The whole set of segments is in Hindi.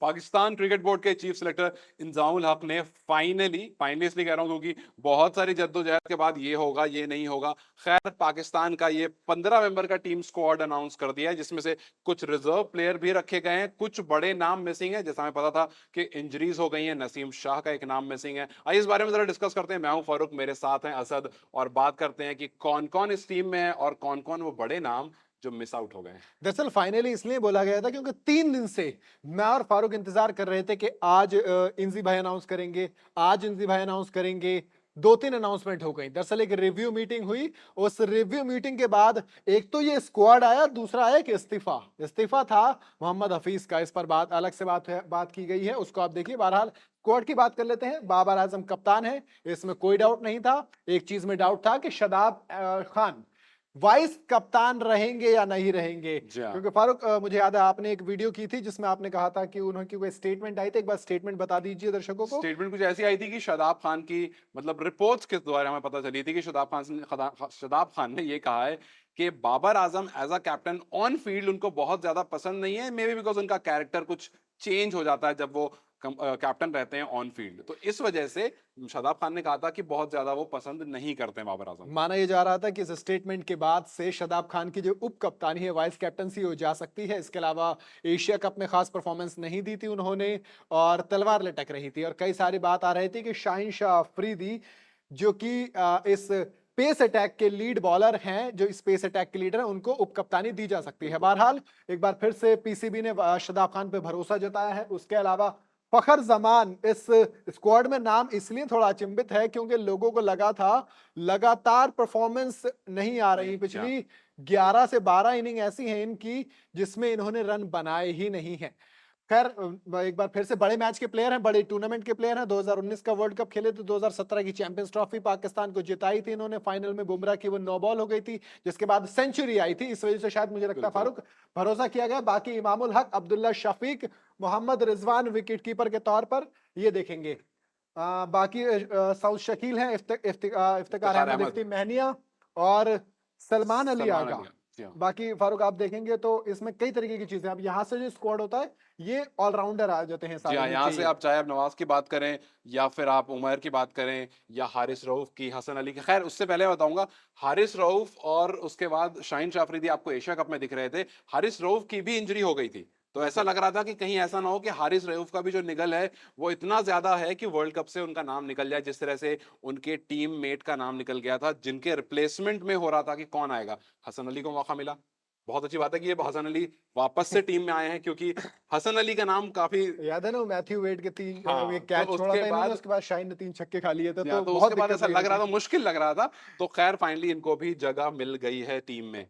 पाकिस्तान क्रिकेट बोर्ड के चीफ सिलेक्टर इंजामुल हक ने फाइनली इसलिए कह रहा हूं क्योंकि बहुत सारी जद्दोजहद के बाद ये होगा ये नहीं होगा, खैर पाकिस्तान का ये 15 मेंबर का टीम स्क्वाड अनाउंस कर दिया है, जिसमें से कुछ रिजर्व प्लेयर भी रखे गए हैं, कुछ बड़े नाम मिसिंग है। जैसा हमें पता था कि इंजरीज हो गई हैं, नसीम शाह का एक नाम मिसिंग है। आइए इस बारे में जरा डिस्कस करते हैं। मैं हूं फारूक, मेरे साथ हैं असद, और बात करते हैं कि कौन कौन इस टीम में है और कौन कौन वो बड़े नाम जो मिस आउट हो गए हैं। दरअसल फाइनली इसलिए बोला गया था क्योंकि 3 दिन से मैं और फारूक इंतजार कर रहे थे कि आज इंजी भाई अनाउंस करेंगे, आज इंजी भाई अनाउंस करेंगे। 2-3 अनाउंसमेंट हो गई। दरअसल एक रिव्यू मीटिंग हुई। उस रिव्यू मीटिंग के बाद एक तो ये स्क्वाड आया, दूसरा आया कि इस्तीफा था मोहम्मद हफीज का। इस पर बात अलग से बात की गई है, उसको आप देखिए। बहरहाल स्क्वाड की बात कर लेते हैं। बाबर आजम कप्तान है, इसमें कोई डाउट नहीं था। एक चीज में डाउट था कि शादाब खान वाइस कप्तान रहेंगे या नहीं रहेंगे, जी हाँ। क्योंकि फारूक मुझे याद है आपने एक वीडियो की थी जिसमें आपने कहा था कि उन्होंने कोई स्टेटमेंट आई थी। एक बार स्टेटमेंट बता दीजिए दर्शकों को। स्टेटमेंट कुछ ऐसी आई थी कि शादाब खान की, मतलब रिपोर्ट्स के द्वारा हमें पता चली थी कि शादाब खान ने ये कहा है कि Babar Azam as a captain on field उनको बहुत ज्यादा पसंद नहीं है, मे बी बिकॉज उनका कैरेक्टर कुछ चेंज हो जाता है जब वो कैप्टन रहते हैं ऑन फील्ड, तो इस वजह से शादाब खान ने कहा था कि बहुत ज्यादा वो पसंद नहीं करते हैं बाबर आजम को। माना यह जा रहा था कि इस स्टेटमेंट के बाद से शादाब खान की जो उप कप्तानी है, वाइस कैप्टनसी, हो जा सकती है। इसके अलावा एशिया कप में खास परफॉर्मेंस नहीं दी थी उन्होंने और तलवार लटक रही थी। और कई सारी बात आ रही थी कि शाहीन शाह अफरीदी जो कि इस पेस अटैक के लीड बॉलर हैं, जो इस पेस अटैक के लीडर हैं, उनको उप कप्तानी दी जा सकती है। बहरहाल एक बार फिर से पीसीबी ने शादाब खान पे भरोसा जताया है। उसके अलावा फखर जमान इस स्क्वाड में नाम इसलिए थोड़ा अचंभित है क्योंकि लोगों को लगा था लगातार परफॉर्मेंस नहीं आ रही। नहीं, क्या पिछली 11 से 12 इनिंग ऐसी हैं इनकी जिसमें इन्होंने रन बनाए ही नहीं हैं। खैर एक बार फिर से बड़े मैच के प्लेयर हैं, बड़े टूर्नामेंट के प्लेयर हैं। 2019 का वर्ल्ड कप खेले थे, 2017 की चैंपियंस ट्रॉफी पाकिस्तान को जिताई थी इन्होंने। फाइनल में बुमराह की वो नो बॉल हो गई थी, जिसके बाद सेंचुरी आई थी। इस वजह से शायद मुझे लगता है बिल्कुल। फारूक भरोसा किया गया। बाकी इमामुल हक, अब्दुल्ला शफीक, मोहम्मद रिजवान विकेट कीपर के तौर पर ये देखेंगे। बाकी साउथ शकील हैं, इफ्तिकार इफ्तिखार अहमद, अहमद, इफ्ती महनिया और सलमान अली सलमान आगा। अली, जी हाँ। बाकी फारूक आप देखेंगे तो इसमें कई तरीके की चीजें, अब यहाँ से जो स्क्वाड होता है ये ऑलराउंडर आ जाते हैं जी सारे हाँ, यहाँ नीचे से ये। आप चाहे आप नवाज की बात करें या फिर आप उमर की बात करें या हारिस रऊफ की, हसन अली की, खैर उससे पहले मैं बताऊंगा हारिस रऊफ और उसके बाद शाहीन शाह अफरीदी आपको एशिया कप में दिख रहे थे। हारिस रऊफ की भी इंजरी हो गई थी, तो ऐसा बिल्कुल। लग रहा था कि कहीं ऐसा ना हो कि हारिस रऊफ का भी जो निगल है वो इतना ज्यादा है कि वर्ल्ड कप से उनका नाम निकल जाए, जिस तरह से उनके टीम मेट का नाम निकल गया था जिनके रिप्लेसमेंट में हो रहा था कि कौन आएगा। हसन अली को मौका मिला, बहुत अच्छी बात है कि ये हसन अली वापस से टीम में आए हैं, क्योंकि हसन अली का नाम काफी, याद है ना वो मैथ्यू वेड के 3 ये हाँ, तो कैच छोड़ा उसके था इन्होंने, बाद, उसके बाद शाहीन ने 3 छक्के खा लिए थे, या तो तो बहुत उसके बाद दिक्कत ऐसा लग लग रही रहा थी। था, मुश्किल लग रहा था, तो खैर फाइनली इनको भी जगह मिल गई है टीम में।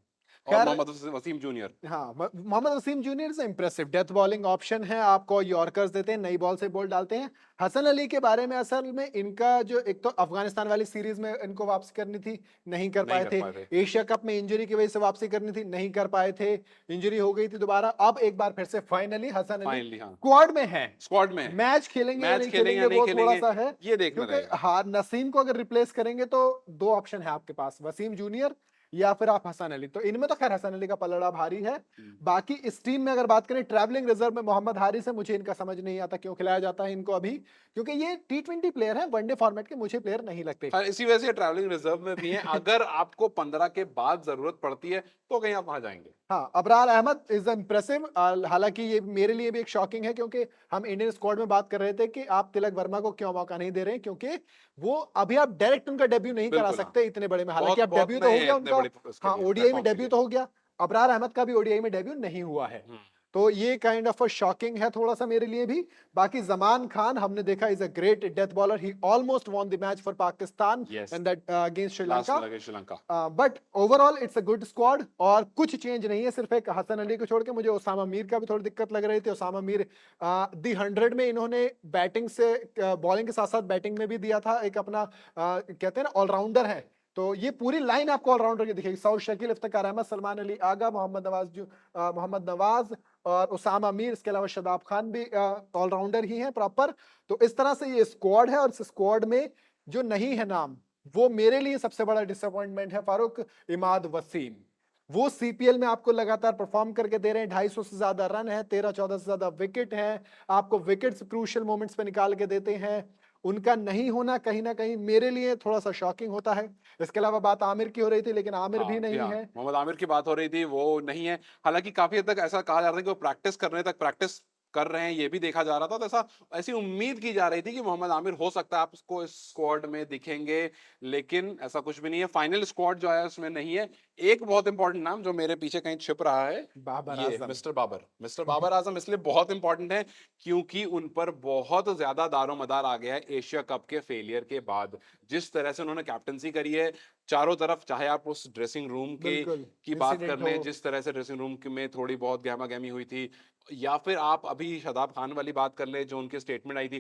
और खैर मोहम्मद वसीम जूनियर, हाँ, मोहम्मद वसीम जूनियर से इंप्रेसिव डेथ बॉलिंग ऑप्शन है, आपको यॉर्कर्स देते हैं, नई बॉल से बॉल डालते हैं। हसन अली के बारे में असल में इनका जो एक तो अफगानिस्तान वाली सीरीज में इनको वापसी करनी थी, नहीं कर नहीं पाए कर थे। पाए थे। एशिया कप में इंजरी की वजह से वापसी करनी थी, नहीं कर पाए थे, इंजरी हो गई थी दोबारा। अब एक बार फिर से फाइनली हसन अली फाइनली हाँ, स्क्वाड में है। स्क्वाड में है। मैच खेलेंगे या मैच नहीं खेलेंगे या खेलेंगे नहीं वो थोड़ा खेलेंगे सा है, ये देखना क्योंकि रहेगा। हाँ, नसीम को अगर रिप्लेस करेंगे तो 2 ऑप्शन है आपके पास, वसीम जूनियर या फिर आप हसन अली। तो इनमें तो खैर हसन अली का पलड़ा भारी है। बाकी इस टीम में अगर बात करें ट्रैवलिंग रिजर्व में मोहम्मद हारिस है, मुझे इनका समझ नहीं आता क्यों खिलाया जाता है इनको अभी, क्योंकि ये T20 प्लेयर है, वनडे फॉर्मेट के मुझे प्लेयर नहीं लगते। खैर इसी वजह से ट्रैवलिंग रिजर्व में भी हैं, अगर आपको 15 के बाद जरूरत पड़ती है तो कहीं आप वहां जाएंगे। हाँ, अबरार अहमद इज इम्प्रेसिव। हालांकि ये मेरे लिए भी एक शॉकिंग है, क्योंकि हम इंडियन स्क्वाड में बात कर रहे थे कि आप तिलक वर्मा को क्यों मौका नहीं दे रहे हैं, क्योंकि वो अभी आप डायरेक्ट उनका डेब्यू नहीं करा बिल्कुल हाँ, सकते इतने बड़े में। हालांकि बहुत अब बहुत डेब्यू तो नए हो हैं गया इतने उनका। बड़े उसके हाँ, लिए, ओडीआई में प्लेटफॉर्म के डेब्यू लिए। तो हो गया। अबरार अहमद का भी ओडीआई में डेब्यू नहीं हुआ है। तो ये काइंड ऑफ शॉकिंग है थोड़ा सा मेरे लिए भी। बाकी जमान खान हमने देखा is a great death bowler, he almost won the match for Pakistan yes, and that against last Sri Lanka. में लगे Sri Lanka. But overall it's a good squad और कुछ चेंज नहीं है, सिर्फ एक हसन अली को छोड़ के। मुझे ओसामा मीर का भी थोड़ी दिक्कत लग रही थी। ओसामा मीर दी 100 में इन्होंने बैटिंग से बॉलिंग के साथ साथ बैटिंग में भी दिया था एक अपना कहते हैं ना ऑलराउंडर है। तो ये पूरी लाइन आपको ऑलराउंडर की दिखेगी, सऊद शकील, इफ्तिकार अहमद, सलमान अली आगा, मोहम्मद नवाज और उसामा मीर। इसके अलावा शादाब खान भी ऑलराउंडर ही हैं प्रॉपर। तो इस तरह से ये स्क्वाड है, और इस स्क्वाड में जो नहीं है नाम, वो मेरे लिए सबसे बड़ा डिसअपॉइंटमेंट है फारूक, इमाद वसीम। वो सीपीएल में आपको लगातार परफॉर्म करके दे रहे हैं। 250 से ज्यादा रन है, 13-14 से ज्यादा विकेट है, आपको विकेट्स क्रूशियल मोमेंट्स पे निकाल के देते हैं। उनका नहीं होना कहीं ना कहीं मेरे लिए थोड़ा सा शॉकिंग होता है। इसके अलावा बात आमिर की हो रही थी, लेकिन आमिर भी हाँ जी, नहीं हाँ, है। मोहम्मद आमिर की बात हो रही थी, वो नहीं है। हालांकि काफी हद तक ऐसा कहा जा रहा है कि वो प्रैक्टिस करने तक प्रैक्टिस कर रहे हैं, ये भी देखा जा रहा था। तो ऐसा ऐसी उम्मीद की जा रही थी कि मोहम्मद आमिर हो सकता है आप उसको इस स्क्वाड में दिखेंगे, लेकिन ऐसा कुछ भी नहीं है। फाइनल स्क्वाड जो है उसमें नहीं है। एक बहुत इंपॉर्टेंट नाम जो मेरे पीछे कहीं छिप रहा है, बाबर ये आजम। मिस्टर बाबर आजम इसलिए बहुत इंपॉर्टेंट है क्योंकि उन पर बहुत ज्यादा दारोमदार आ गया है एशिया कप के फेलियर के बाद। जिस तरह से उन्होंने कैप्टनसी करी है चारों तरफ, चाहे आप उस ड्रेसिंग रूम के बिल्कुल। की बात कर इंसिडेंट हो। लें, जिस तरह से ड्रेसिंग रूम में थोड़ी बहुत गहमा गहमी हुई थी, या फिर आप अभी शादाब खान वाली बात कर लें जो उनकी स्टेटमेंट आई थी,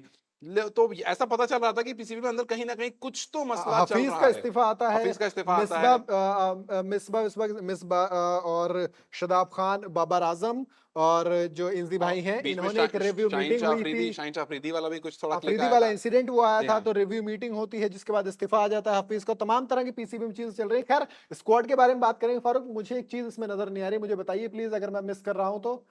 तो ऐसा पता चल रहा था कि पीसीबी में अंदर कहीं ना कहीं कुछ तो मसला चल हफीज का रहा है। इस्तीफा आता है। हफीज का इस्तीफा आता मिसबा है। और शदाब खान, बाबर आजम और जो इंजी और भाई हैं, बीच में इन्होंने एक रिव्यू मीटिंग हुई थी। शाहीन शाह अफरीदी वाला भी कुछ थोड़ा क्लिक अफरीदी आया वाला था। इंसिडेंट वो आया जी था, हाँ। तो रिव्यू मीटिंग होती है जिसके बाद इस्तीफा आ जाता है हफीज को। तमाम तरह की पीसीबी में चीजें चल रही है। खैर, स्क्वाड के बारे में बात करेंगे फारूक, मुझे एक चीज इसमें नजर नहीं आ रही, मुझे बताइए प्लीज अगर मैं मिस कर रहा हूं तो।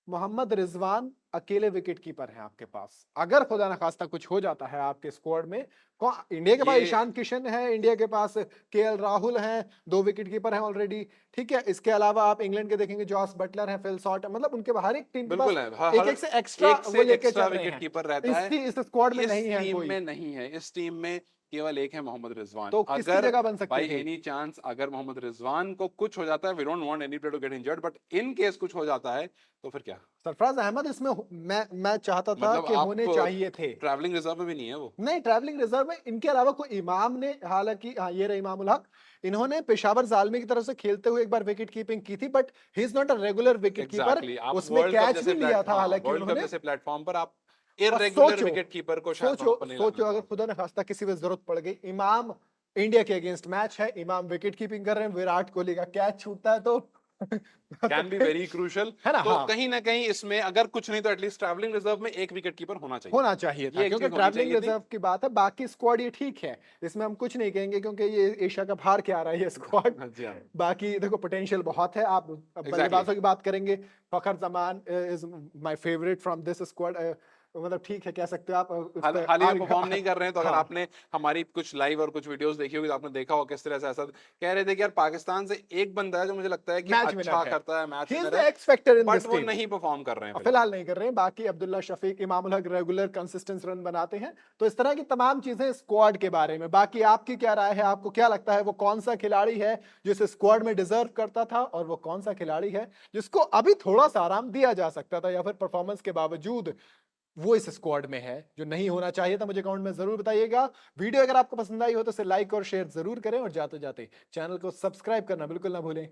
मोहम्मद रिजवान अकेले विकेट कीपर हैं आपके पास। अगर खुदा ना खास्ता कुछ हो जाता है आपके स्क्वाड में, इंडिया के पास ये ईशान किशन है, इंडिया के पास केएल राहुल हैं, 2 विकेट कीपर हैं ऑलरेडी। ठीक है, इसके अलावा आप इंग्लैंड के देखेंगे, जॉस बटलर है, फिल सॉल्ट, मतलब उनके हर एक टीम के पास बिल्कुल है, एक एक से एक्स्ट्रा एक से वो लेके एक्स्ट्रा चल रहे विकेट हैं। कीपर रहता है। इस स्क्वाड में इस नहीं है टीम कोई। में नहीं है, इस टीम में केवल एक है मोहम्मद रिजवान। तो किसकी अगर जगह बन सकते बाई थे? एनी चांस अगर मोहम्मद रिजवान को कुछ हो जाता है, we don't want any player to get injured, but in case कुछ हो जाता है तो फिर क्या? सरफराज अहमद इसमें मैं चाहता था मतलब कि आप होने चाहिए थे। ट्रैवलिंग रिजर्व में भी नहीं है वो। नहीं, ट्रैवलिंग रिजर्व में इनके अलावा कोई इमाम ने, हालांकि हाँ ये रहे इमामुल हक, इन्होंने पेशावर जालमी की तरफ से खेलते हुए एक बार विकेट कीपिंग की थी, but he is not a regular wicket keeper. Exactly आप उसमें कैच भी लिया था हालांकि वर्ल्ड कप उन्होंने। जैसे प्लेटफॉर्म पर आप और इररेगुलर सोचो, विकेट कीपर को शायद सोचो वहां पर नहीं लाना सोचो अगर चाहोगे। खुदा न खास्ता किसी भी जरूरत पड़ गई, इमाम इंडिया के अगेंस्ट मैच है, इमाम विकेट कीपिंग कर रहे हैं, विराट कोहली का कैच छूटता है तो तो कैन बी फिर, वेरी क्रूशल। है ना? तो हाँ, कहीं ना कहीं इसमें अगर कुछ नहीं तो एटलीस्ट ट्रैवलिंग रिजर्व में एक विकेट कीपर होना चाहिए होना था। चाहिए था, ये एक क्योंकि चीज होनी ट्रैवलिंग चाहिए थी। रिजर्व की बात है। बाकी स्क्वाड ये ठीक है, इसमें हम कुछ नहीं कहेंगे क्योंकि ये एशिया कप हार के आ रहा है ये स्क्वाड। हाँ जी, हाँ। बाकी देखो पोटेंशियल बहुत है। आप अब एग्जैक्टली। बल्लेबाजों की बात करेंगे, Fakhar Zaman is my favourite from this squad. मतलब ठीक है, कह सकते हो आप उस पे हाल ही में परफॉर्म नहीं कर रहे हैं, तो अगर हाँ, आपने हमारी कुछ लाइव और कुछ वीडियोस देखी होगी तो आपने देखा होगा किस तरह से ऐसा कह रहे थे कि यार पाकिस्तान से एक बंदा है जो मुझे लगता है कि मैच अच्छा विनर है, करता है, मैच ही इज विनर द है, X factor in but this वो टीम। नहीं परफॉर्म कर रहे हैं फिलहाल। फिलहाल नहीं कर रहे हैं। बाकी Abdullah Shafiq, Imamul Haq regular consistent run बनाते हैं। तो इस तरह की तमाम चीजें स्क्वाड के बारे में। बाकी आपकी क्या राय है? आपको क्या लगता है वो कौन सा खिलाड़ी है जो इस स्क्वाड में डिजर्व करता था, और वो कौन सा खिलाड़ी है जिसको अभी थोड़ा सा आराम दिया जा सकता था, या फिर परफॉर्मेंस के बावजूद वो इस स्क्वाड में है जो नहीं होना चाहिए था? मुझे कमेंट में जरूर बताइएगा। वीडियो अगर आपको पसंद आई हो तो इसे लाइक और शेयर जरूर करें, और जाते जाते चैनल को सब्सक्राइब करना बिल्कुल ना भूलें।